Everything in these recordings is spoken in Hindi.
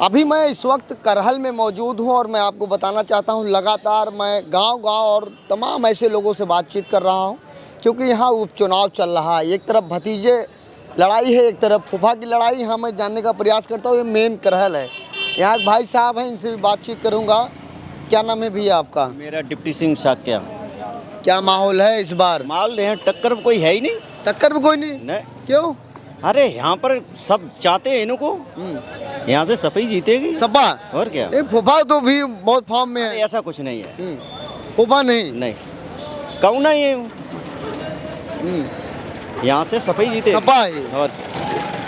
अभी मैं इस वक्त करहल में मौजूद हूं और मैं आपको बताना चाहता हूं, लगातार मैं गांव-गांव और तमाम ऐसे लोगों से बातचीत कर रहा हूं क्योंकि यहां उपचुनाव चल रहा है। एक तरफ भतीजे लड़ाई है, एक तरफ फूफा की लड़ाई। यहाँ मैं जानने का प्रयास करता हूँ, ये मेन करहल है। यहाँ एक भाई साहब हैं, इनसे भी बातचीत करूँगा। क्या नाम है भैया आपका? मेरा डिप्टी सिंह साक्या। क्या माहौल है इस बार? माल यहाँ टक्कर में कोई है ही नहीं। टक्कर में कोई नहीं? नहीं। क्यों? अरे यहाँ पर सब चाहते हैं इनको, यहाँ से सफाई जीतेगी। सपा? और क्या? फूफा तो भी बहुत फॉर्म में है। ऐसा कुछ नहीं है। फूफा नहीं? नहीं, कहूँ ना ये यहाँ से सफाई जीतेगी। सपा है। और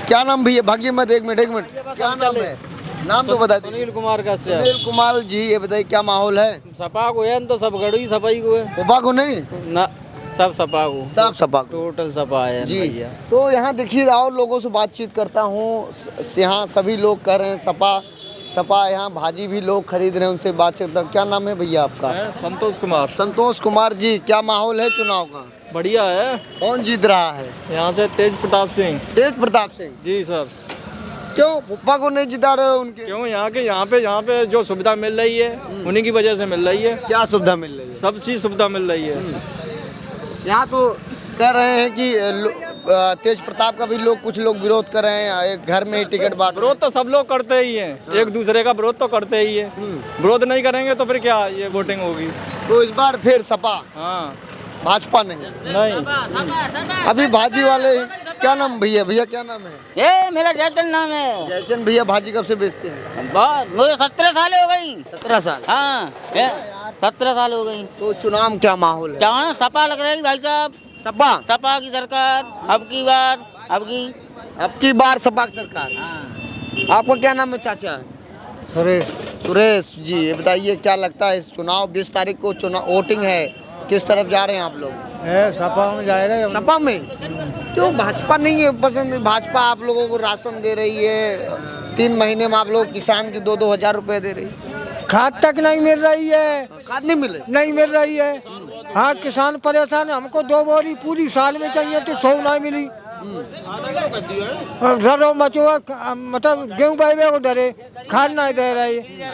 क्या नाम भैया? भाग्य मत, एक मिनट। क्या नाम है? नाम तो बता दीजिए। सुनील कुमार का से सुनील कुमार जी, ये बताइए क्या माहौल है? सपा को है तो सब गड़ी सफाई को है फूफा को नहीं? ना, सब सपा को, सब सपा को। टोटल सपा है जी। भैया। तो यहाँ देखिए और लोगों से बातचीत करता हूँ, यहाँ सभी लोग कह रहे हैं सपा। यहाँ भाजी भी लोग खरीद रहे हैं, उनसे बातचीत करता हूँ। क्या नाम है भैया आपका? संतोष कुमार। संतोष कुमार जी, क्या माहौल है चुनाव का? बढ़िया है। कौन जीत रहा है? यहाँ से तेज प्रताप सिंह। तेज प्रताप सिंह जी सर। क्यों फूफा को नहीं जिता रहे हो उनके? क्यों? यहाँ पे जो सुविधा मिल रही है उन्हीं की वजह से मिल रही है। क्या सुविधा मिल रही है? सब चीज सुविधा मिल रही है। यहाँ तो कह रहे हैं कि तेज प्रताप का भी कुछ लोग विरोध कर रहे हैं, एक घर में ही टिकट बांट। विरोध तो सब लोग करते ही हैं। एक दूसरे का विरोध तो करते ही है। विरोध नहीं करेंगे तो फिर क्या ये वोटिंग होगी? तो इस बार फिर सपा, हाँ। भाजपा नहीं? नहीं। अभी भाजी वाले क्या नाम भैया क्या नाम है? ये मेरा जयचंद नाम है। जयचंद भैया भाजी कब से बेचते हैं? बहुत, मुझे 17 साल हो गई। 17 साल? हाँ, 17 साल हो गई। तो चुनाव क्या माहौल है? क्या सपा लग रही भाई साहब? सपा की सरकार अब की बार सपा की सरकार। आपका क्या नाम है चाचा? सुरेश जी, ये बताइए क्या लगता है इस चुनाव 20 तारीख को चुनाव वोटिंग है, किस तरफ जा रहे हैं आप लोग? सपा में जा रहे हैं। सपा में? क्यों भाजपा नहीं है पसंद? भाजपा आप लोगों को राशन दे रही है, 3 महीने में आप लोग किसान की 2-2 हजार रुपए दे रही है। खाद तक नहीं मिल रही है। खाद नहीं मिले? नहीं मिल रही है। हाँ, किसान परेशान है। हमको 2 बोरी पूरी साल में चाहिए तो 100 नहीं मिली। डरो मचुआ, मतलब गेहूँ बाइबे को डरे, खाद नहीं दे रही। क्या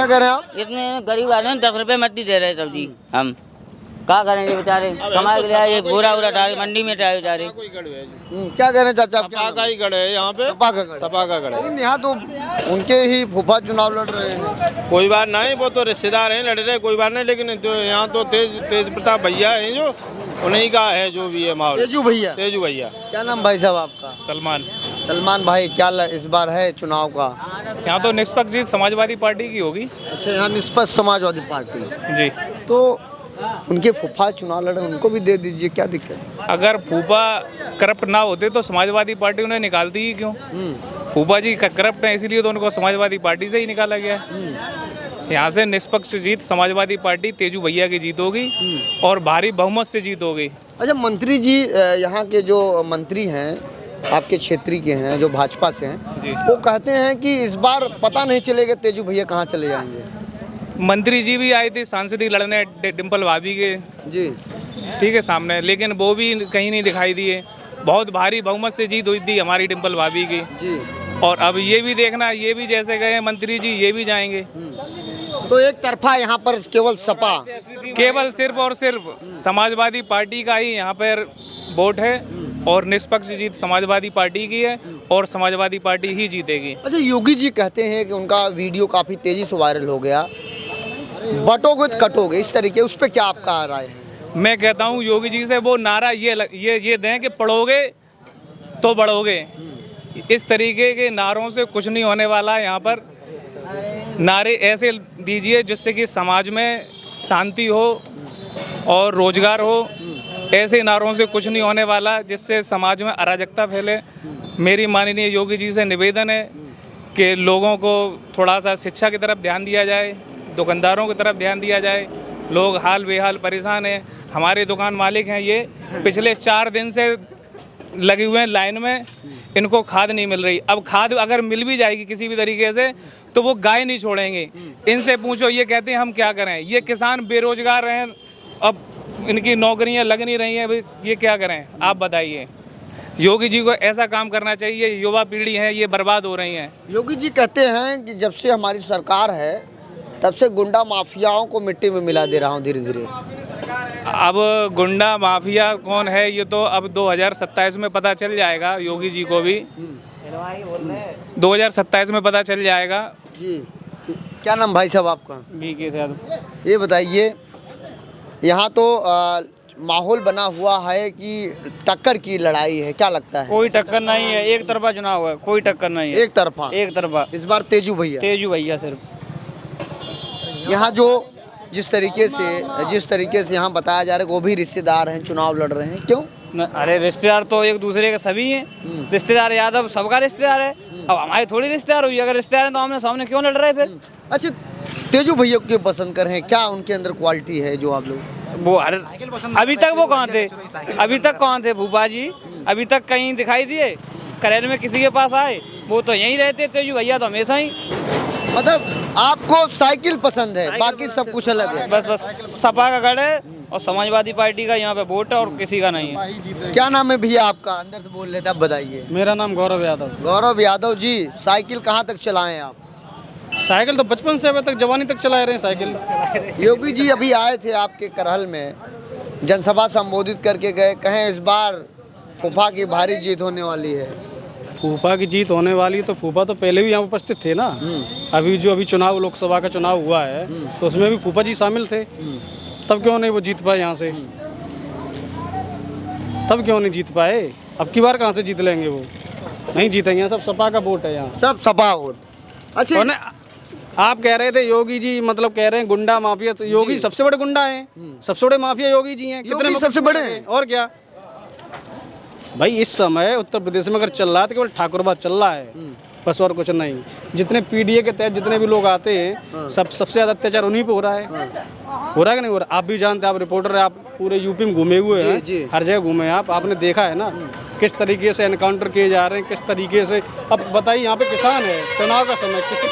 कह रहे हैं आप? इसमें गरीब आदमी 10 रुपए मत दे रहे सब्जी। हम क्या करेंगे बेचारे, कमाए के लिए बोरा डाल मंडी में डाले बेचारे। क्या कह रहे हैं चाचा? सपा का ही गढ़ है यहाँ पे। सपा का गढ़? सपा का गढ़ है। लेकिन यहाँ तो उनके ही फूफा चुनाव लड़ रहे हैं। कोई बात नहीं, वो तो रिश्तेदार हैं, लड़ रहे, कोई बात नहीं। लेकिन तो यहाँ तो तेज प्रताप भैया है, जो उन्हीं का है, जो भी है माहौल। तेजू भैया? तेजू भैया। क्या नाम भाई साहब आपका? सलमान भाई, क्या इस बार है चुनाव का? यहाँ तो निष्पक्ष जीत समाजवादी पार्टी की होगी। अच्छा, यहाँ निष्पक्ष समाजवादी पार्टी जी। तो उनके फूफा चुनाव लड़े, उनको भी दे दीजिए, क्या दिक्कत है? अगर फूफा करप्ट ना होते तो समाजवादी पार्टी उन्हें निकालती ही क्यों? फूफा जी करप्ट है, इसीलिए तो उनको समाजवादी पार्टी से ही निकाला गया है। यहाँ से निष्पक्ष जीत समाजवादी पार्टी तेजू भैया की जीत होगी और भारी बहुमत से जीत होगी। अच्छा, मंत्री जी, यहाँ के जो मंत्री हैं आपके क्षेत्रीय के हैं, जो भाजपा से हैं, वो कहते हैं कि इस बार पता नहीं चलेगा तेजू भैया कहाँ चले जाएंगे। मंत्री जी भी आए थे सांसदीय लड़ने डिम्पल भाभी के जी, ठीक है सामने, लेकिन वो भी कहीं नहीं दिखाई दिए। बहुत भारी बहुमत से जीत हुई थी हमारी डिम्पल भाभी की जी। और अब ये भी देखना, ये भी जैसे गए मंत्री जी, ये भी जाएंगे। तो एक तरफा यहाँ पर केवल सपा, केवल सिर्फ और सिर्फ समाजवादी पार्टी का ही यहाँ पर वोट है और निष्पक्ष जीत समाजवादी पार्टी की है और समाजवादी पार्टी ही जीतेगी। अच्छा, योगी जी कहते हैं कि उनका वीडियो काफ़ी तेज़ी से वायरल हो गया, बटोगे तो कटोगे, इस तरीके, उस पर क्या आपका राय है? मैं कहता हूँ योगी जी से वो नारा ये दें कि पढ़ोगे तो बढ़ोगे। इस तरीके के नारों से कुछ नहीं होने वाला है। यहाँ पर नारे ऐसे दीजिए जिससे कि समाज में शांति हो और रोजगार हो। ऐसे नारों से कुछ नहीं होने वाला जिससे समाज में अराजकता फैले। मेरी माननीय योगी जी से निवेदन है कि लोगों को थोड़ा सा शिक्षा की तरफ ध्यान दिया जाए, दुकानदारों की तरफ ध्यान दिया जाए। लोग हाल बेहाल परेशान हैं। हमारे दुकान मालिक हैं, ये पिछले 4 दिन से लगे हुए हैं लाइन में, इनको खाद नहीं मिल रही। अब खाद अगर मिल भी जाएगी किसी भी तरीके से तो वो गाय नहीं छोड़ेंगे। इनसे पूछो, ये कहते हैं हम क्या करें। ये किसान बेरोजगार हैं, अब इनकी नौकरियां लग नहीं रही हैं, ये क्या करें आप बताइए। योगी जी को ऐसा काम करना चाहिए। युवा पीढ़ी है ये बर्बाद हो रही है। योगी जी कहते हैं कि जब से हमारी सरकार है तब से गुंडा माफियाओं को मिट्टी में मिला दे रहा हूँ धीरे धीरे। अब गुंडा माफिया कौन है ये तो अब 2027 में पता चल जाएगा। योगी जी को भी 2027 में पता चल जाएगा। जी, क्या नाम भाई साहब आपका? बीके साहब। ये बताइए, यहाँ तो माहौल बना हुआ है कि टक्कर की लड़ाई है, क्या लगता है? कोई टक्कर नहीं है, एक तरफा चुनाव है, कोई टक्कर नहीं है, एक तरफा, एक तरफा। इस बार तेजू भैया सिर्फ यहाँ जो जिस तरीके से यहाँ बताया जा रहा है वो भी रिश्तेदार हैं, चुनाव लड़ रहे हैं, क्यों? अरे रिश्तेदार तो एक दूसरे के सभी हैं। रिश्तेदार यादव सबका रिश्तेदार है, अब हमारे थोड़ी रिश्तेदार हुई। अगर रिश्तेदार है तो हमने सामने क्यों लड़ रहे फिर? अच्छा, तेजू भैया को पसंद कर रहे हैं, क्या उनके अंदर क्वालिटी है जो आप लोग? वो अभी तक वो कहाँ थे? अभी तक कहाँ थे भूपा जी? अभी तक कहीं दिखाई दिए? करेल में किसी के पास आए? वो तो यहीं रहते। तेजू भैया तो हमेशा ही। मतलब आपको साइकिल पसंद है, बाकी सब कुछ अलग है? बस सपा का गढ़ है और समाजवादी पार्टी का यहाँ पे वोट है और किसी का नहीं है। क्या नाम है भैया आपका? अंदर से बोल लेते, आप बताइए। मेरा नाम गौरव यादव। गौरव यादव जी, साइकिल कहाँ तक चलाएं आप? साइकिल तो बचपन से अभी तक जवानी तक चला रहे हैं साइकिल। योगी जी अभी आए थे आपके करहल में, जनसभा संबोधित करके गए, कहें इस बार फूफा की भारी जीत होने वाली है। फूफा की जीत होने वाली तो फूफा तो पहले भी यहाँ उपस्थित थे ना। अभी चुनाव लोकसभा का चुनाव हुआ है तो उसमें भी फूफा जी शामिल थे। तब क्यों नहीं वो जीत पाए यहाँ से? तब क्यों नहीं जीत पाए? अब की बार कहाँ से जीत लेंगे? वो नहीं जीतेंगे। सब सपा का वोट है यहाँ, सब सपा वोट। अच्छा, आप कह रहे थे योगी जी मतलब कह रहे हैं गुंडा माफिया, तो योगी सबसे बड़े गुंडा हैं, सबसे बड़े माफिया योगी जी हैं। कितने सबसे बड़े हैं? और क्या भाई, इस समय उत्तर प्रदेश में अगर चल रहा है तो केवल ठाकुरबाद चल रहा है, बस, और कुछ नहीं। जितने पीडीए के तहत जितने भी लोग आते हैं सबसे ज्यादा अत्याचार उन्हीं पे हो रहा है। हो रहा है कि नहीं हो रहा? आप भी जानते हैं, आप रिपोर्टर है, आप पूरे यूपी में घूमे हुए हैं, हर जगह घूमे हैं आपने देखा है ना किस तरीके से एनकाउंटर किए जा रहे हैं, किस तरीके से। अब बताइए, यहाँ पे किसान है, चुनाव का समय, किसी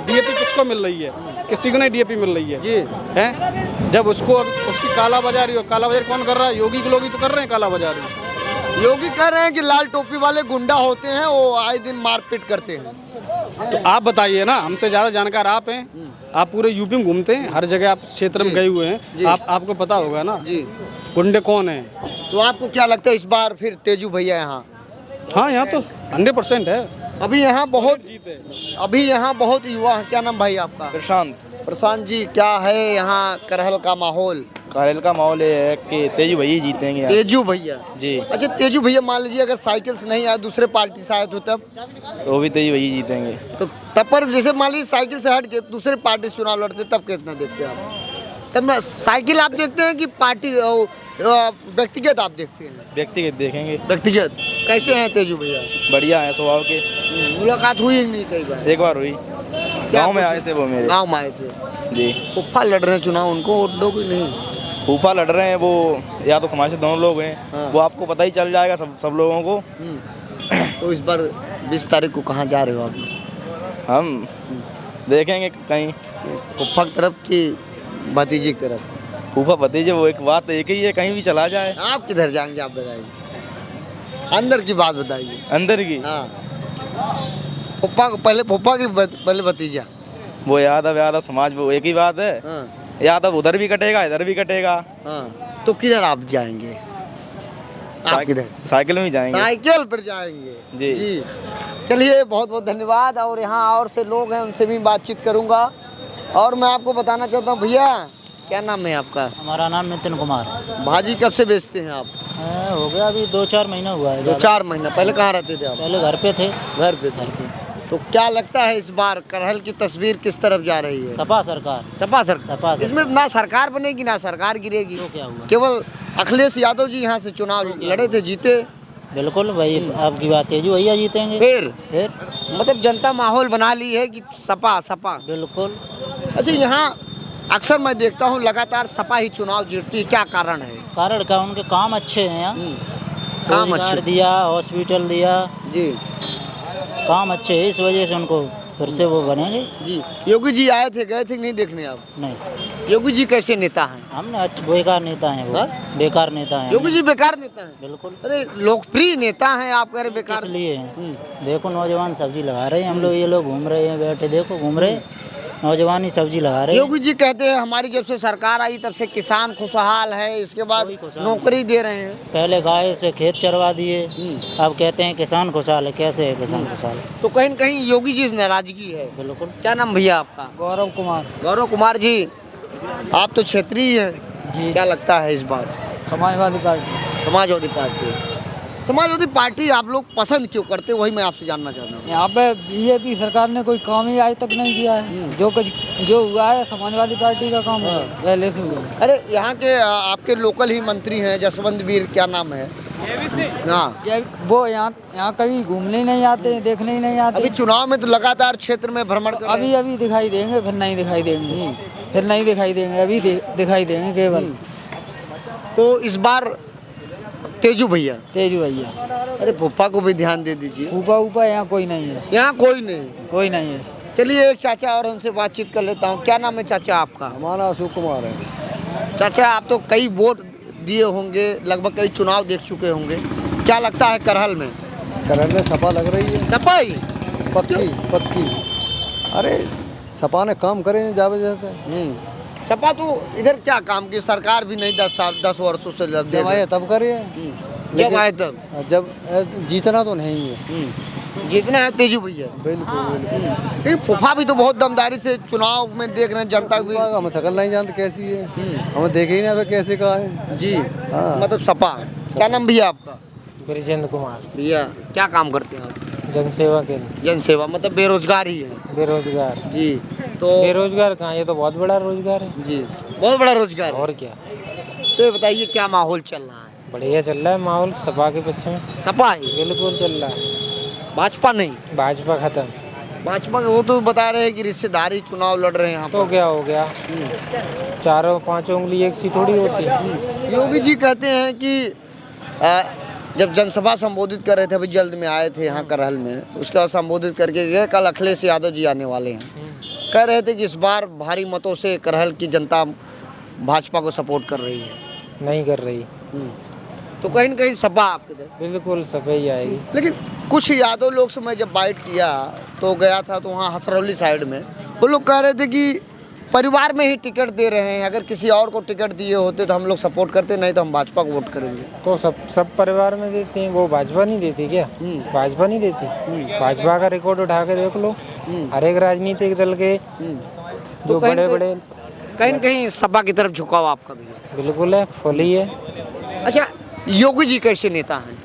डीएपी किसको मिल रही है? किसी को नहीं डीएपी मिल रही है। जब उसको उसकी कालाबाजारी हो, कालाबाजारी कौन कर रहा है? योगी के लोग ही तो कर रहे हैं कालाबाजारी। योगी कह रहे हैं कि लाल टोपी वाले गुंडा होते हैं, वो आए दिन मारपीट करते हैं। तो आप बताइए ना, हमसे ज़्यादा जानकार आप हैं, आप पूरे यूपी में घूमते हैं, हर जगह आप क्षेत्र में गए हुए हैं, आपको पता होगा ना जी गुंडे कौन हैं। तो आपको क्या लगता है इस बार फिर तेजू भैया यहाँ? हाँ, यहाँ तो 100% है। अभी यहाँ बहुत युवा हैं। क्या नाम भाई आपका? प्रशांत जी, क्या है यहाँ करहल का माहौल? करहल का माहौल ये है कि तेजू भैया जीतेंगे। तेजू भैया जी। अच्छा, तेजू भैया मान लीजिए अगर साइकिल से नहीं आए, दूसरे पार्टी से आए तो तब? तो भी तेजू भैया जीतेंगे। तो तब पर जैसे मान लीजिए साइकिल से हट के दूसरे पार्टी से चुनाव लड़ते, तब कितना देखते हैं आप? तब साइकिल आप देखते हैं कि पार्टी व्यक्तिगत आप देखते हैं? व्यक्तिगत देखेंगे। व्यक्तिगत कैसे हैं तेजू भैया? बढ़िया है स्वभाव के। मुलाकात हुई नहीं कई बार? एक बार हुई, गांव में आए थे वो, मेरे गांव में आए थे जी। फूफा लड़ रहे हैं चुनाव, उनको वोट दोगे नहीं? फूफा लड़ रहे हैं वो, या तो समाज से दोनों लोग हैं। वो आपको पता ही चल जाएगा सब लोगों को। तो इस बार 20 तारीख को कहाँ जा रहे हो आप? हम देखेंगे कहीं फूफा की तरफ की भतीजी की तरफ? फूफा भतीजे, वो एक बात एक ही है, कहीं भी चला जाए। आप किधर जाएंगे आप बताइए, अंदर की बात बताइए। अंदर की? हाँ, फूफा को फूफा की पहले भतीजा। वो यादव समाज, वो एक ही बात है। हाँ। यादव उधर भी कटेगा, इधर भी कटेगा। हाँ। तो किधर आप जाएंगे? आप किधर? साइकिल में जाएंगे। साइकिल पर जाएंगे जी। चलिए, बहुत बहुत धन्यवाद। और यहाँ और से लोग हैं, उनसे भी बातचीत करूँगा। और मैं आपको बताना चाहता हूँ, भैया क्या नाम है आपका? हमारा नाम नितिन कुमार है। भाजी कब से बेचते हैं आप? हो गया अभी 2-4 महीना हुआ है। 2-4 महीना। पहले कहाँ रहते थे आप? पहले घर पे थे। घर पे। तो क्या लगता है इस बार करहल की तस्वीर किस तरफ जा रही है? सपा सरकार। इसमें ना सरकार बनेगी ना सरकार गिरेगी। तो क्या हुआ? केवल अखिलेश यादव जी यहाँ से चुनाव लड़े थे, जीते। बिल्कुल भाई, आपकी बात तेजू भैया जीतेंगे। फिर मतलब जनता माहौल बना ली है कि सपा। बिल्कुल। अच्छा, यहाँ अक्सर मैं देखता हूँ लगातार सपा ही चुनाव जीतती है, क्या कारण है? कारण क्या, उनके काम अच्छे हैं यहाँ। काम अच्छे दिया, हॉस्पिटल दिया जी, काम अच्छे है, इस वजह से उनको फिर से वो बनेंगे। जी योगी जी आए थे, गए थे कि नहीं देखने आप? नहीं, योगी जी कैसे नेता हैं? हमने अच्छे बेकार नेता हैं वो। हाँ? बेकार नेता हैं। योगी जी बेकार नेता हैं? बिल्कुल। अरे लोकप्रिय नेता हैं, आप कह रहे बेकार? इसलिए हैं। देखो नौजवान सब्जी लगा रहे हैं, हम लोग ये लोग घूम रहे हैं बैठे, देखो घूम रहे हैं, नौजवान ही सब्जी लगा रहे हैं। योगी जी कहते हैं हमारी जब से सरकार आई तब से किसान खुशहाल है, इसके बाद नौकरी दे रहे हैं। पहले गाय से खेत चरवा दिए, अब कहते हैं किसान खुशहाल है। कैसे है किसान खुशहाल? तो कहीं न कहीं योगी जी से नाराजगी है। बिल्कुल। क्या नाम भैया आपका? गौरव कुमार। गौरव कुमार जी, आप तो क्षेत्रीय हैं जी। क्या लगता है इस बार? Samajwadi Party. Samajwadi Party. Samajwadi Party आप लोग पसंद क्यों करते, वही मैं आपसे जानना चाहता हूँ। यहाँ पे बीजेपी सरकार ने कोई काम ही आज तक नहीं किया है। जो हुआ है समाजवादी पार्टी का काम है, पहले से हुआ है। अरे यहाँ के आपके लोकल ही मंत्री हैं जसवंत वीर, क्या नाम है? हाँ, वो यहाँ कभी घूमने ही नहीं आते, देखने ही नहीं आते। अभी चुनाव में तो लगातार क्षेत्र में भ्रमण कर रहे हैं। अभी दिखाई देंगे, फिर नहीं दिखाई देंगे, फिर नहीं दिखाई देंगे, अभी दिखाई देंगे केवल। तो इस बार तेजू भैया। अरे फूफा को भी ध्यान दे दीजिए। ऊपर यहाँ कोई नहीं है। यहाँ कोई नहीं है। चलिए एक चाचा और उनसे बातचीत कर लेता हूँ। क्या नाम है चाचा आपका? हमारा अशोक कुमार है। चाचा आप तो कई वोट दिए होंगे, लगभग कई चुनाव देख चुके होंगे, क्या लगता है करहल में? करहल में सपा लग रही है। सपा ही? पक्की। अरे सपा ने काम करे जावे से। सपा तो इधर क्या काम की, सरकार भी नहीं 10 वर्षों से जब आए तब करे। जब आए तब, जब जीतना तो नहीं है। जीतना है तेजू भैया। बिल्कुल। फूफा भी तो बहुत दमदारी से चुनाव में देख रहे हैं, जनता भी। हम शकल नहीं जानते कैसी है, हमें देखे ही ना कैसे का है जी। हाँ। मतलब सपा। क्या नाम भैया आपका? ब्रिजेंद्र कुमार। भैया क्या काम करते हैं आप? जनसेवा के। जनसेवा मतलब बेरोजगार ही है? बेरोजगार जी। तो बेरोजगार कहाँ, ये तो बहुत बड़ा रोजगार है जी, बहुत बड़ा रोजगार। और क्या। तो ये बताइए क्या माहौल चल रहा है? बढ़िया चल रहा है माहौल, सपा के पक्ष में। सपा ही? बिल्कुल चल रहा है। भाजपा नहीं? भाजपा खत्म। भाजपा वो तो बता रहे हैं कि रिश्तेदारी चुनाव लड़ रहे हैं यहाँ तो क्या हो गया, 4-5 उंगली एक सी थोड़ी होती है। योगी जी कहते हैं कि जब जनसभा संबोधित कर रहे थे, अभी जल्द में आए थे यहाँ करहल में, उसके बाद संबोधित करके गए, कल अखिलेश यादव जी आने वाले हैं। कह रहे थे कि इस बार भारी मतों से करहल की जनता भाजपा को सपोर्ट कर रही है। नहीं कर रही। तो कहीं न कहीं सपा आपके इधर? बिल्कुल सपा ही आएगी। लेकिन कुछ यादव लोग से मैं जब बाइट किया तो गया था, तो वहाँ हसरौली साइड में वो लोग कह रहे थे कि परिवार में ही टिकट दे रहे हैं, अगर किसी और को टिकट दिए होते तो हम लोग सपोर्ट करते, नहीं तो हम भाजपा को वोट करेंगे। तो सब परिवार में देते हैं, वो भाजपा नहीं देती क्या? भाजपा नहीं देती। भाजपा का रिकॉर्ड उठा के देख लो, हर एक राजनीतिक दल के जो बड़े बड़े, कहीं न कहीं सपा की तरफ झुकाव आपका भी? बिल्कुल है, फुल ही है। अच्छा, योगी जी कैसे नेता हैं?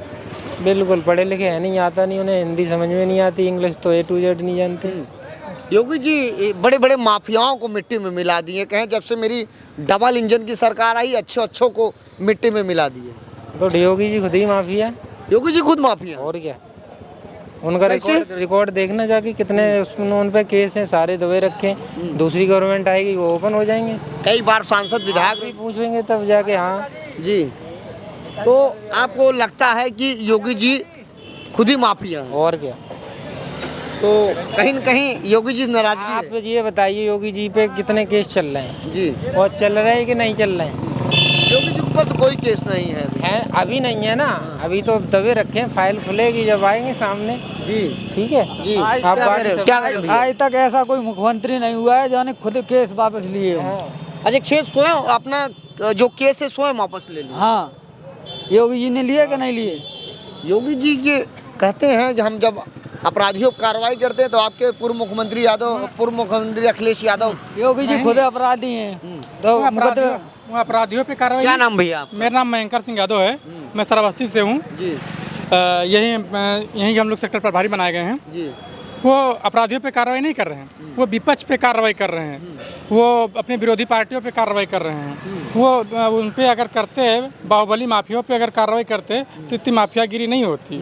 बिल्कुल पढ़े लिखे है नहीं, आता नहीं उन्हें, हिंदी समझ में नहीं आती, इंग्लिश तो A to Z नहीं जानते। योगी जी बड़े बड़े माफियाओं को मिट्टी में मिला दिए, कहें जब से मेरी डबल इंजन की सरकार आई अच्छों को मिट्टी में मिला दिए। तो योगी जी खुद ही माफिया। योगी जी खुद माफिया? और क्या, उनका रिकॉर्ड देखना जाके, कितने उन पे केस हैं, सारे दबे रखे। दूसरी गवर्नमेंट आएगी वो ओपन हो जाएंगे। कई बार सांसद विधायक भी पूछेंगे तब जाके। हाँ जी। तो आपको लगता है कि योगी जी खुद ही माफिया हैं? और क्या। तो कहीं न कहीं योगी जी नाराजगी है? आप ये बताइए योगी जी पे कितने केस चल रहे हैं जी, और चल रहे हैं कि नहीं चल रहे हैं? योगी जी पर तो कोई केस नहीं है। अभी नहीं है ना, अभी तो दबे रखे हैं, फाइल खुलेगी जब आएंगे सामने। जी ठीक है जी। आप क्या आज तक ऐसा कोई मुख्यमंत्री नहीं हुआ है जो खुद केस वापस लिए। अच्छा, केस स्वयं अपना जो केस है स्वयं वापस ले लिया? हाँ, योगी जी ने लिए कि नहीं लिए? योगी जी ये कहते हैं कि हम जब अपराधियों पर कार्रवाई करते हैं तो आपके पूर्व मुख्यमंत्री अखिलेश यादव, योगी जी खुद अपराधी हैं, तो अपराधियों पे कार्रवाई। क्या नाम भैया आप? मेरा नाम मयंकर सिंह यादव है, मैं सराबस्ती से हूँ जी। यहीं हम लोग सेक्टर प्रभारी बनाए गए हैं जी। वो अपराधियों पे कार्रवाई नहीं कर रहे हैं, वो विपक्ष पे कार्रवाई कर रहे हैं, वो अपने विरोधी पार्टियों पे कार्रवाई कर रहे हैं। वो उन पे अगर करते, बाहुबली माफियाओं पे अगर कार्रवाई करते तो इतनी माफियागिरी नहीं होती।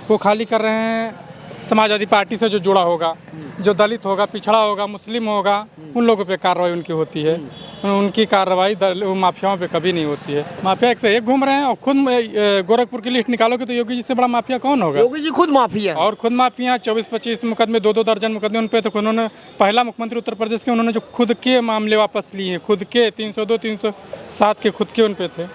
वो खाली कर रहे हैं समाजवादी पार्टी से जो जुड़ा होगा, जो दलित होगा, पिछड़ा होगा, मुस्लिम होगा, उन लोगों पे कार्रवाई उनकी होती है। उनकी कार्रवाई माफियाओं पे कभी नहीं होती है। माफिया एक से एक घूम रहे हैं और खुद गोरखपुर की लिस्ट निकालोगे तो योगी जी से बड़ा माफिया कौन होगा? योगी जी खुद माफिया और खुद माफिया। 24-25 मुकदमे, 2-2 दर्जन मुकदमे उन पे। तो उन्होंने पहला मुख्यमंत्री उत्तर प्रदेश के, उन्होंने जो खुद के मामले वापस लिए हैं, खुद के 302, 307 के खुद के उन पे थे।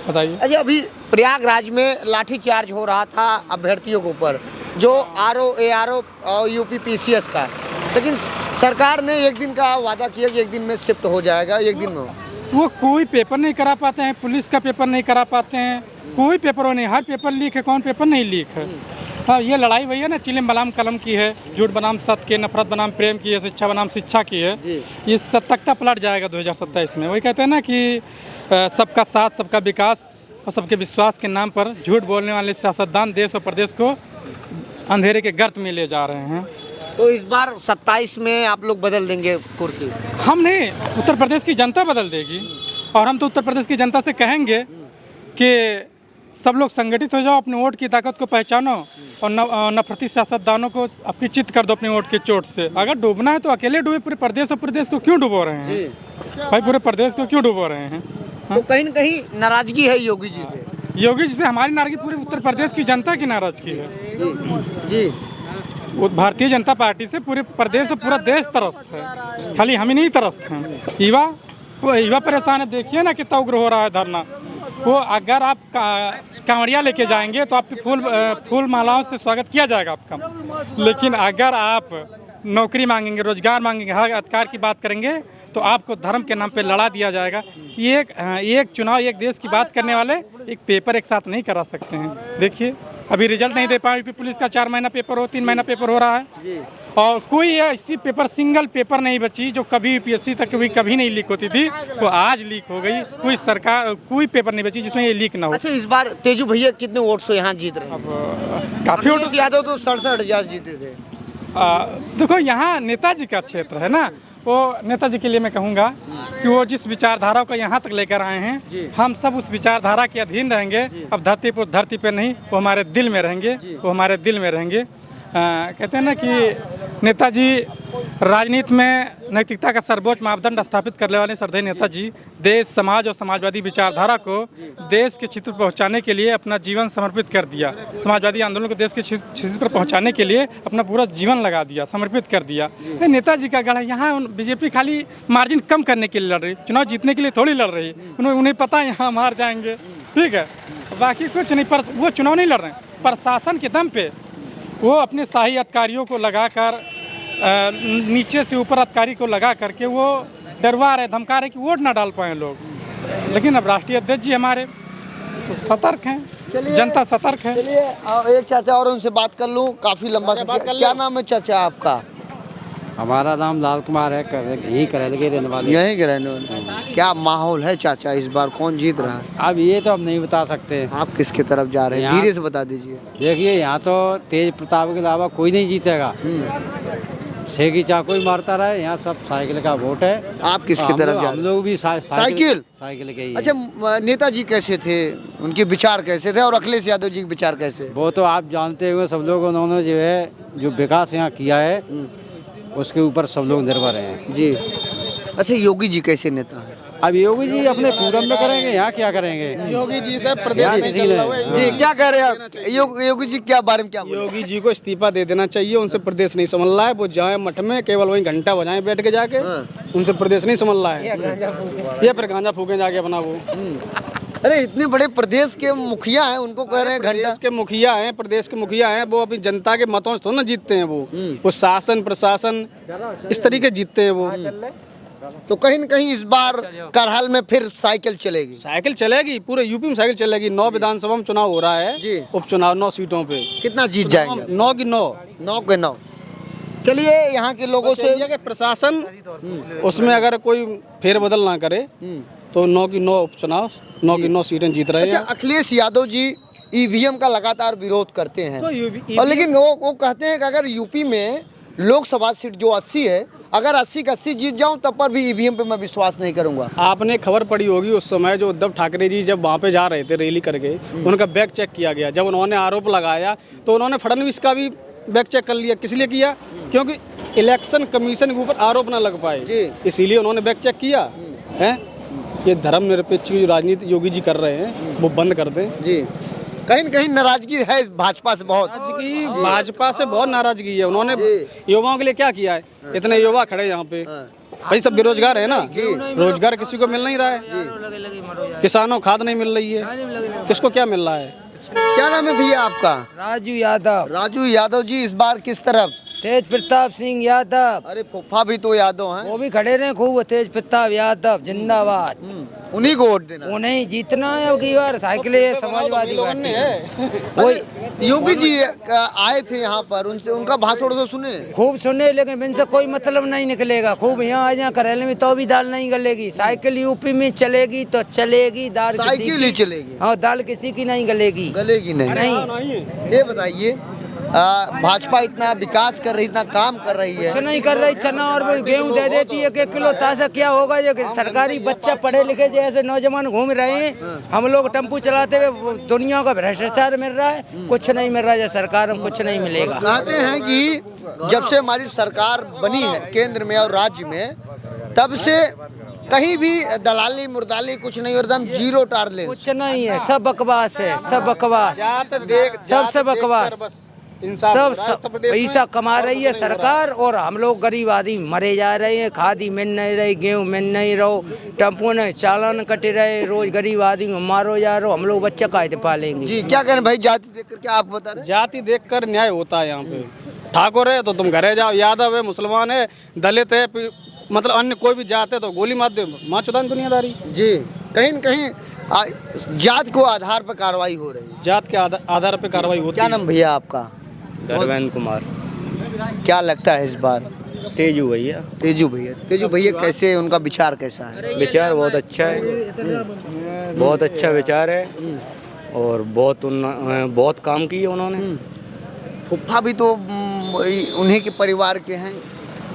बताइए। अच्छा, अभी प्रयागराज में लाठीचार्ज हो रहा था अभ्यर्थियों के ऊपर, जो ARO और UP PCS का, लेकिन सरकार ने एक दिन का वादा किया कि एक दिन में शिफ्ट हो जाएगा, एक दिन में। वो कोई पेपर नहीं करा पाते हैं, पुलिस का पेपर नहीं करा पाते हैं, कोई पेपर नहीं। हर पेपर लीक है, कौन पेपर नहीं लीक है? हाँ, ये लड़ाई वही है ना, चिलिम बनाम कलम की है, झूठ बनाम सत्य की, नफरत बनाम प्रेम की है, शिक्षा बनाम शिक्षा की है। ये तख्ता पलट जाएगा 2027 में। वही कहते हैं ना कि सबका साथ, सबका विकास और सबके विश्वास के नाम पर झूठ बोलने वाले सियासतदान देश और प्रदेश को अंधेरे के गर्त में ले जा रहे हैं। तो इस बार 27 में आप लोग बदल देंगे कुर्सी? हम नहीं, उत्तर प्रदेश की जनता बदल देगी। और हम तो उत्तर प्रदेश की जनता से कहेंगे कि सब लोग संगठित हो जाओ, अपने वोट की ताकत को पहचानो और नफरती सियासतदानों को आपकी चित कर दो अपने वोट की चोट से। अगर डूबना है तो अकेले डूबे, पूरे प्रदेश और प्रदेश को क्यों डुबो रहे हैं भाई? पूरे प्रदेश को क्यों डुबो रहे हैं? तो कहीं न कहीं नाराजगी है योगी जी से। योगी जी से हमारी नाराजगी पूरे उत्तर प्रदेश की जनता की नाराजगी है जी। वो भारतीय जनता पार्टी से पूरे प्रदेश और पूरा देश त्रस्त है, खाली हम ही नहीं त्रस्त हैं। युवा परेशान है। देखिए ना कितना उग्र हो रहा है धरना। वो अगर आप कांवड़िया लेके जाएंगे तो आप फूल मालाओं से स्वागत किया जाएगा आपका, लेकिन अगर आप नौकरी मांगेंगे, रोजगार मांगेंगे, हक अधिकार की बात करेंगे तो आपको धर्म के नाम पे लड़ा दिया जाएगा। ये एक चुनाव, एक देश की बात करने वाले एक पेपर एक साथ नहीं करा सकते हैं। देखिए अभी रिजल्ट नहीं दे पाए, पुलिस का 4 महीना पेपर 3 महीना पेपर हो रहा है और कोई ऐसी पेपर, सिंगल पेपर नहीं बची जो कभी UPSC तक कभी नहीं लीक होती थी, वो आज लीक हो गई। कोई सरकार, कोई पेपर नहीं बची जिसमें ये लीक ना हो। अच्छा, इस बार तेजू भैया कितने वोट से यहाँ जीत रहे हैं? अब काफ़ी वोट। यादव तो 67,000 जीते थे। देखो यहाँ नेताजी का क्षेत्र है ना, वो नेताजी के लिए मैं कहूँगा कि वो जिस विचारधारा को यहाँ तक लेकर आए हैं, हम सब उस विचारधारा के अधीन रहेंगे। अब धरती पे नहीं, वो हमारे दिल में रहेंगे, वो हमारे दिल में रहेंगे। कहते हैं ना कि नेताजी राजनीति में नैतिकता का सर्वोच्च मापदंड स्थापित करने वाले श्रद्धेय नेताजी देश, समाज और समाजवादी विचारधारा को देश के क्षेत्र पर पहुँचाने के लिए अपना जीवन समर्पित कर दिया। समाजवादी आंदोलन को देश के क्षेत्र पर पहुँचाने के लिए अपना पूरा जीवन लगा दिया, समर्पित कर दिया। ये नेताजी का गढ़ है। यहाँ बीजेपी खाली मार्जिन कम करने के लिए लड़ रही, चुनाव जीतने के लिए थोड़ी लड़ रही। उन्हें पता है यहाँ हम हार जाएंगे, ठीक है, बाकी कुछ नहीं। पर वो चुनाव नहीं लड़ रहे हैं, प्रशासन के दम पे वो अपने शाही अधिकारियों को लगाकर, नीचे से ऊपर अधिकारी को लगा करके वो डरवा रहे, धमका रहे कि वोट ना डाल पाए लोग। लेकिन अब राष्ट्रीय अध्यक्ष जी हमारे सतर्क हैं, जनता सतर्क है। चलिए एक चाचा और उनसे बात कर लूँ, काफ़ी लंबा। क्या नाम है चाचा आपका? हमारा नाम लाल कुमार है, यही करेल के रहने वाले। यहीं के रहने वाले। क्या माहौल है चाचा, इस बार कौन जीत रहा है? अब ये तो हम नहीं बता सकते। आप किसके तरफ जा रहे हैं, धीरे से बता दीजिए। देखिए यहाँ तो तेज प्रताप के अलावा कोई नहीं जीतेगा। सेगी चाको ही मारता रहे, यहाँ सब साइकिल का वोट है। आप किसकी तरफ जा रहे हैं? हम लोग भी साइकिल के ही। अच्छा, नेताजी कैसे थे, उनके विचार कैसे थे और अखिलेश यादव जी के विचार कैसे? वो तो आप जानते हुए सब लोग, उन्होंने जो है जो विकास यहाँ किया है उसके ऊपर सब लोग निर्भर हैं जी। अच्छा, योगी जी कैसे नेता है? अब योगी जी अपने पूरम में करेंगे, यहाँ क्या करेंगे? योगी जी से प्रदेश नहीं चल रहा है। जी क्या कह रहे हैं आप? योगी जी क्या बारे में क्या? योगी जी को इस्तीफा दे देना चाहिए, उनसे प्रदेश नहीं संभल रहा है। वो जाए मठ में केवल वहीं घंटा बजाएं बैठ के जाके, उनसे प्रदेश नहीं संभल रहा है। ये फिर गांजा फूके जाके अपना वो। अरे इतने बड़े प्रदेश के मुखिया हैं, उनको कह रहे हैं घंटा। प्रदेश के मुखिया हैं, प्रदेश के मुखिया हैं, वो अपनी जनता के मतों से थोड़ा ना जीतते हैं। वो शासन प्रशासन इस तरीके जीतते हैं वो। तो कहीं न कहीं इस बार करहल में फिर साइकिल चलेगी। साइकिल चलेगी, पूरे यूपी में साइकिल चलेगी। 9 विधानसभा में चुनाव हो रहा है, उपचुनाव 9 सीटों पे। कितना जीत जाएंगे? 9 की 9। 9 के 9। चलिए यहाँ के लोगों से प्रशासन उसमें अगर कोई फेरबदल ना करे तो 9 की 9 उपचुनाव, 9 की 9 सीटें जीत रहे हैं। अखिलेश यादव जी EVM का लगातार विरोध करते हैं, और लेकिन वो कहते हैं कि अगर यूपी में लोकसभा सीट जो 80 है, अगर 80 का 80 जीत जाऊं तब पर भी EVM पे मैं विश्वास नहीं करूंगा। आपने खबर पड़ी होगी उस समय जो उद्धव ठाकरे जी जब वहाँ पे जा रहे थे रैली करके, उनका बैग चेक किया गया। जब उन्होंने आरोप लगाया तो उन्होंने फडणवीस का भी बैक चेक कर लिया। किस लिए किया? क्योंकि इलेक्शन कमीशन के ऊपर आरोप ना लग पाए, इसीलिए उन्होंने बैक चेक किया है। ये धर्मनिरपेक्ष की जो राजनीति योगी जी कर रहे हैं वो बंद कर दें जी। कहीं न कहीं नाराजगी है भाजपा से, बहुत भाजपा से बहुत नाराजगी है। उन्होंने युवाओं के लिए क्या किया है? इतने युवा खड़े हैं यहाँ पे, भाई सब बेरोजगार है ना, रोजगार किसी को मिल नहीं रहा है। किसानों खाद नहीं मिल रही है, किसको क्या मिल रहा है? क्या नाम है भैया आपका? राजू यादव। राजू यादव जी, इस बार किस तरफ? तेज प्रताप सिंह यादव। अरे फूफा भी तो यादव हैं। वो भी खड़े रहे खूब। तेज प्रताप यादव जिंदाबाद। उन्हीं को वोट देना। उन्हें जीतना है अब की बार। साइकिल समाजवादी पार्टी वही योगी जी आए थे यहाँ पर, उनसे उनका भाषण तो सुने, खूब सुने, लेकिन इनसे कोई मतलब नहीं निकलेगा। खूब यहाँ आ जाए करेले में तो भी दाल नहीं गलेगी। साइकिल यूपी में चलेगी तो चलेगी, दाल साइकिल ही चलेगी। हाँ, दाल किसी की नहीं गलेगी। गलेगी नहीं। ये बताइए, भाजपा इतना विकास कर रही, इतना काम कर रही है, कुछ नहीं कर रही। चना और वो गेहूं दे देती है 1 किलो ताजा। क्या होगा? जो सरकारी बच्चा पढ़े लिखे जैसे नौजवान घूम रहे हैं, हम लोग टेम्पू चलाते हुए दुनिया का भ्रष्टाचार मिल रहा है, कुछ नहीं मिल रहा है। सरकार में कुछ नहीं मिलेगा। कहते हैं कि जब से हमारी सरकार बनी है केंद्र में और राज्य में, तब से कहीं भी दलाली मुर्दाली कुछ नहीं, एकदम जीरो टारलेंस। कुछ नहीं है, सब बकवास है, सब बकवास, सबसे बकवास। सब पैसा कमा रही है सरकार और हम लोग गरीब आदमी मरे जा रहे हैं। खादी मिल नहीं रही, गेहूँ मिल नहीं रहो, टेम्पो ने चालान कटे रहे, रोज गरीब आदमी मारो जा रहे हो। हम लोग बच्चा काहे पालेंगे जी? क्या करें भाई, जाति देखकर क्या आप बता रहे? जाति देखकर न्याय होता है यहाँ पे। ठाकुर है तो तुम घरे जाओ, यादव है, मुसलमान है, दलित है, मतलब अन्य कोई भी जात है तो गोली मार दे, माँ चुदान दुनियादारी जी। कहीं न कहीं जात को आधार पर कार्रवाई हो रही है, जात के आधार पर कार्रवाई होती है। क्या नाम भैया आपका? धर्मेंद्र कुमार। क्या लगता है इस बार? तेजू भैया। तेजू भैया, तेजू भैया कैसे, उनका विचार कैसा है? विचार बहुत अच्छा है, बहुत अच्छा विचार है और बहुत काम किए उन्होंने। फुफ्फा भी तो उन्हीं के परिवार के हैं।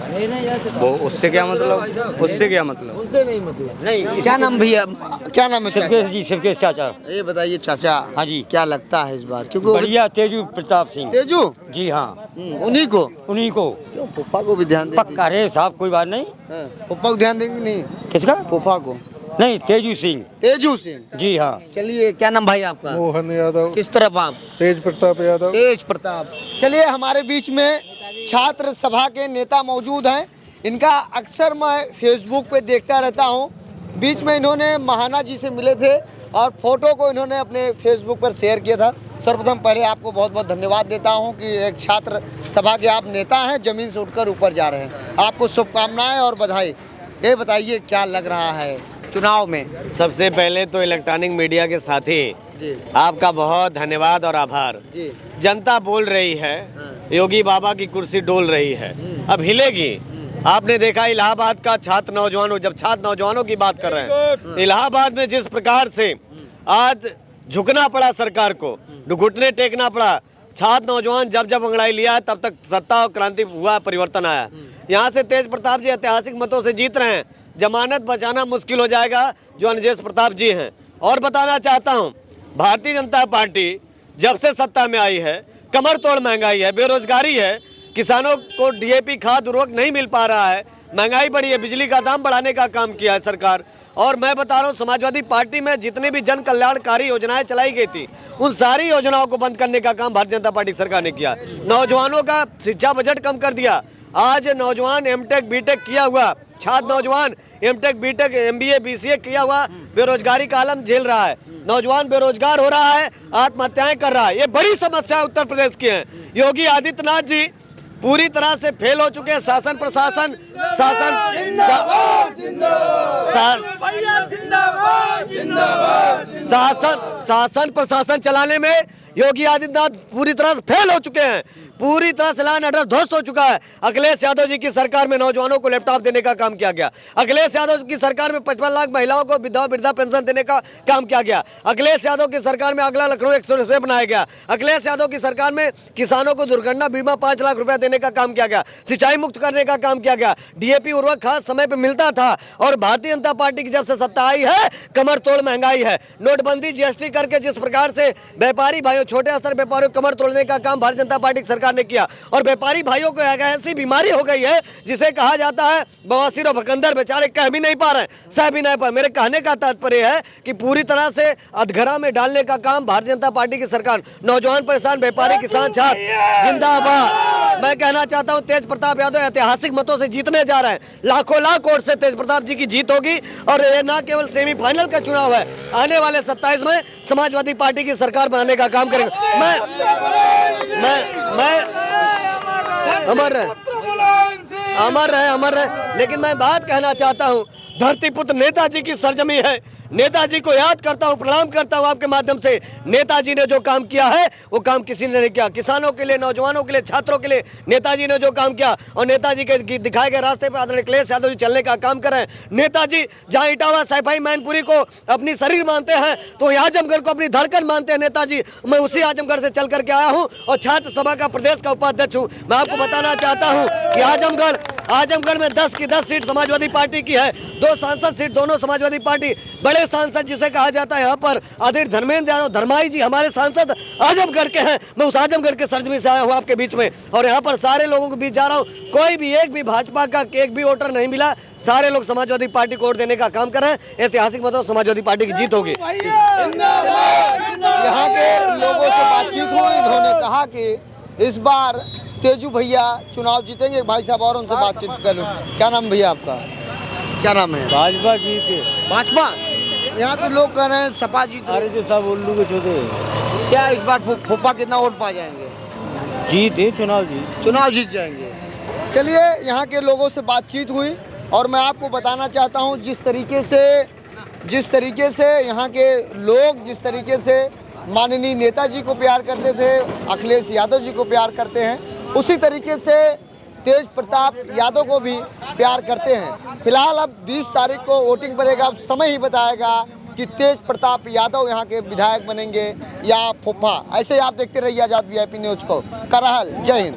वो उससे क्या मतलब? उससे क्या मतलब? उनसे नहीं मतलब। नहीं। क्या नाम भैया, क्या नाम है? शिवकेश जी, शिवकेश चाचा। ये बताइए चाचा, हाँ जी, क्या लगता है इस बार? क्योंकि बढ़िया तेजू प्रताप सिंह। तेजू जी हाँ, उन्हीं को। क्यों फुफ्फा को भी ध्यान दें? पक्का रे साहब, कोई बात नहीं। फुफ्फा को ध्यान देंगे नहीं? किसका? फुफ्फा को नहीं, तेजू सिंह। तेजू सिंह जी हाँ। चलिए, क्या नाम भाई आपका? मोहन यादव। किस तरफ आप? तेज प्रताप यादव। तेज प्रताप। चलिए, हमारे बीच में छात्र सभा के नेता मौजूद हैं। इनका अक्सर मैं फेसबुक पे देखता रहता हूं। बीच में इन्होंने महाना जी से मिले थे और फोटो को इन्होंने अपने फेसबुक पर शेयर किया था। सर्वप्रथम पहले आपको बहुत बहुत धन्यवाद देता हूं कि एक छात्र सभा के आप नेता हैं, ज़मीन से उठकर ऊपर जा रहे हैं। आपको शुभकामनाएं और बधाई। ये बताइए, क्या लग रहा है चुनाव में? सबसे पहले तो इलेक्ट्रॉनिक मीडिया के साथी आपका बहुत धन्यवाद और आभार। जनता बोल रही है, योगी बाबा की कुर्सी डोल रही है, अब हिलेगी। आपने देखा इलाहाबाद का छात्र नौजवानों, जब छात्र नौजवानों की बात कर रहे हैं, इलाहाबाद में जिस प्रकार से आज झुकना पड़ा सरकार को, घुटने टेकना पड़ा, छात्र नौजवान जब जब अंगड़ाई लिया तब तक सत्ता और क्रांति हुआ, परिवर्तन आया। यहाँ से तेज प्रताप जी ऐतिहासिक मतों से जीत रहे हैं। जमानत बचाना मुश्किल हो जाएगा जो अनजेश प्रताप जी हैं। और बताना चाहता हूँ, भारतीय जनता पार्टी जब से सत्ता में आई है, कमर तोड़ महंगाई है, बेरोजगारी है, किसानों को डीएपी खाद उर्वरक नहीं मिल पा रहा है, महंगाई बढ़ी है, बिजली का दाम बढ़ाने का काम किया है सरकार। और मैं बता रहा हूँ, समाजवादी पार्टी में जितने भी जन कल्याणकारी योजनाएं चलाई गई थी, उन सारी योजनाओं को बंद करने का काम भारतीय जनता पार्टी सरकार ने किया। नौजवानों का शिक्षा बजट कम कर दिया। आज नौजवान एमटेक बीटेक किया हुआ, छात्र नौजवान एमटेक बीटेक एमबीए बीसीए किया हुआ बेरोजगारी का आलम झेल रहा है। नौजवान बेरोजगार हो रहा है, आत्महत्याएं कर रहा है। ये बड़ी समस्या उत्तर प्रदेश की है। योगी आदित्यनाथ जी पूरी तरह से फेल हो चुके हैं। शासन प्रशासन शासन प्रशासन चलाने में योगी आदित्यनाथ पूरी तरह से फेल हो चुके हैं। पूरी तरह से लॉ एंड ऑर्डर ध्वस्त हो चुका है। अखिलेश यादव जी की सरकार में नौजवानों को लैपटॉप देने का काम किया गया। अखिलेश यादव की सरकार में 55 लाख महिलाओं को वृद्धा पेंशन देने का काम किया गया। अखिलेश यादव की सरकार में अगला लखनऊ एक्सप्रेसवे बनाया गया। अखिलेश यादव की सरकार में किसानों को दुर्घटना बीमा 5 लाख रुपया देने का काम किया गया। सिंचाई मुक्त करने का काम किया गया। डीएपी उर्वरक खाद समय पर मिलता था। और भारतीय जनता पार्टी की जब से सत्ता आई है, कमर तोड़ महंगाई है। नोटबंदी जीएसटी करके जिस प्रकार से व्यापारी भाइयों, छोटे स्तर व्यापारियों कमर तोड़ने का काम भारतीय जनता पार्टी की सरकार सरकार ने किया। और व्यापारी भाइयों को ऐसी बीमारी हो गई है जिसे कहा जाता है बवासीर और भकंदर, बेचारे कह भी नहीं पा रहे, सह भी नहीं पा रहे। मेरे कहने का तात्पर्य है कि पूरी तरह से अधघरा में डालने का काम भारतीय जनता पार्टी की सरकार, नौजवान परेशान, व्यापारी, किसान, छात्र जिंदाबाद। मैं कहना चाहता हूं तेज प्रताप यादव ऐतिहासिक मतों से जीतने जा रहे हैं। लाखों लाख वोट से तेज प्रताप जी की जीत होगी और ये न केवल सेमीफाइनल का चुनाव है, आने वाले 27 में समाजवादी पार्टी की सरकार बनाने का काम करेंगे। मैं अमर रहे। लेकिन मैं बात कहना चाहता हूं, धरती पुत्र नेताजी की सरजमी है। नेताजी को याद करता हूं, प्रणाम करता हूं आपके माध्यम से। नेताजी ने जो काम किया है वो काम किसी ने नहीं किया। किसानों के लिए, नौजवानों के लिए, छात्रों के लिए नेताजी ने जो काम किया, और नेताजी के दिखाए गए रास्ते पर आदरणीय अखिलेश यादव जी चलने का काम कर रहे हैं। नेताजी जहां इटावा, सैफई, मैनपुरी को अपनी शरीर मानते हैं तो आजमगढ़ को अपनी धड़कन मानते हैं नेताजी। मैं उसी आजमगढ़ से चल करके आया हूँ और छात्र सभा का प्रदेश का उपाध्यक्ष हूँ। मैं आपको बताना चाहता हूँ कि आजमगढ़ में 10 की 10 सीट समाजवादी पार्टी की है, 2 सांसद सीट दोनों समाजवादी पार्टी। बड़े सांसद जिसे कहा जाता है यहाँ पर आदरणीय धर्मेंद्र यादव धर्माई जी हमारे सांसद आजमगढ़ के हैं। मैं उस आजमगढ़ के सरजमी से आया हूँ आपके बीच में, और यहाँ पर सारे लोगों के बीच जा रहा हूँ। कोई भी एक भी भाजपा का एक भी वोटर नहीं मिला, सारे लोग समाजवादी पार्टी को वोट देने का काम कर रहे हैं। ऐतिहासिक मतों समाजवादी पार्टी की जीत होगी। यहाँ के लोगों से बातचीत हुई, इन्होंने कहा कि इस बार तेजू भैया चुनाव जीतेंगे। भाई साहब और उनसे बातचीत कर लूँ। क्या नाम भैया आपका? क्या नाम है? भाजपा जीते। भाजपा? यहाँ के लोग कह रहे हैं सपा जीत। अरे जो सब उल्लू के छोटे। क्या इस बार फूफा कितना वोट पा जाएंगे? जीते चुनाव जीत जाएंगे। चलिए, यहाँ के लोगों से बातचीत हुई और मैं आपको बताना चाहता हूँ जिस तरीके से यहाँ के लोग जिस तरीके से माननीय नेताजी को प्यार करते थे, अखिलेश यादव जी को प्यार करते हैं, उसी तरीके से तेज प्रताप यादव को भी प्यार करते हैं। फिलहाल अब 20 तारीख को वोटिंग पड़ेगा, अब समय ही बताएगा कि तेज प्रताप यादव यहाँ के विधायक बनेंगे या फूफा। ऐसे ही आप देखते रहिए आज़ाद VIP न्यूज़ को। करहल, जय हिंद।